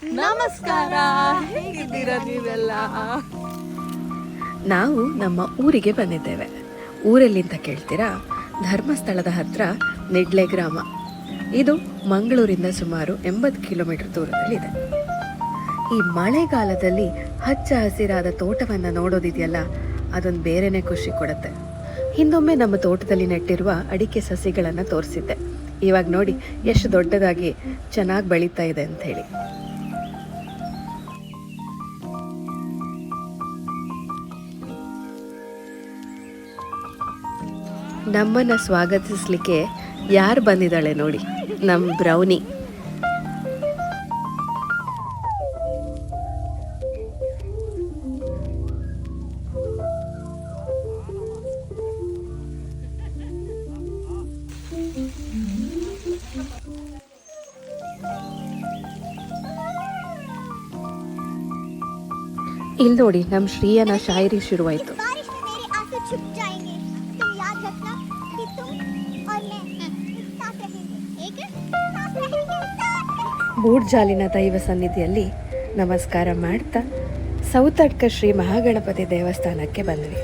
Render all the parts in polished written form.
ನಮಸ್ಕಾರ, ಹೇಗಿದ್ದೀರಾ ನೀವೆಲ್ಲ? ನಾವು ನಮ್ಮ ಊರಿಗೆ ಬಂದಿದ್ದೇವೆ. ಊರಲ್ಲಿ ಅಂತ ಕೇಳ್ತೀರಾ? ಧರ್ಮಸ್ಥಳದ ಹತ್ರ ನಿಡ್ಲೆ ಗ್ರಾಮ. ಇದು ಮಂಗಳೂರಿಂದ ಸುಮಾರು 80 ಕಿಲೋಮೀಟರ್ ದೂರದಲ್ಲಿದೆ. ಈ ಮಳೆಗಾಲದಲ್ಲಿ ಹಚ್ಚ ಹಸಿರಾದ ತೋಟವನ್ನು ನೋಡೋದಿದೆಯಲ್ಲ, ಅದೊಂದು ಬೇರೆನೇ ಖುಷಿ ಕೊಡುತ್ತೆ. ಹಿಂದೊಮ್ಮೆ ನಮ್ಮ ತೋಟದಲ್ಲಿ ನೆಟ್ಟಿರುವ ಅಡಿಕೆ ಸಸಿಗಳನ್ನು ತೋರಿಸಿದ್ದೆ. ಇವಾಗ ನೋಡಿ ಎಷ್ಟು ದೊಡ್ಡದಾಗಿ ಚೆನ್ನಾಗಿ ಬೆಳೀತಾ ಇದೆ ಅಂತ ಹೇಳಿ. ನಮ್ಮನ್ನು ಸ್ವಾಗತಿಸಲಿಕ್ಕೆ ಯಾರು ಬಂದಿದ್ದಾಳೆ ನೋಡಿ, ನಮ್ಮ ಬ್ರೌನಿ. ಇಲ್ಲಿ ನೋಡಿ, ನಮ್ಮ ಶ್ರೀಯನ ಶಾಯರಿ ಶುರುವಾಯಿತು. ಬೂಡ್ಜಾಲಿನ ದೈವ ಸನ್ನಿಧಿಯಲ್ಲಿ ನಮಸ್ಕಾರ ಮಾಡ್ತಾ ಸೌತಡ್ಕ ಶ್ರೀ ಮಹಾಗಣಪತಿ ದೇವಸ್ಥಾನಕ್ಕೆ ಬಂದ್ವಿ.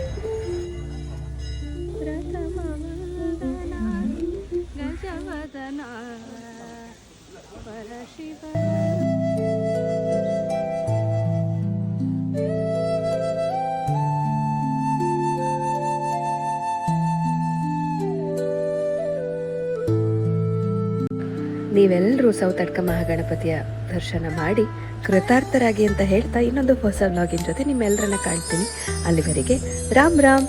ನೀವೆಲ್ಲರೂ ಸೌತಡ್ಕ ಮಹಾಗಣಪತಿಯ ದರ್ಶನ ಮಾಡಿ ಕೃತಾರ್ಥರಾಗಿ ಅಂತ ಹೇಳ್ತಾ ಇನ್ನೊಂದು ಹೊಸ ವ್ಲಾಗಿನ ಜೊತೆ ನಿಮ್ಮೆಲ್ಲರನ್ನ ಕಾಣ್ತೀನಿ. ಅಲ್ಲಿವರೆಗೆ ರಾಮ್ ರಾಮ್.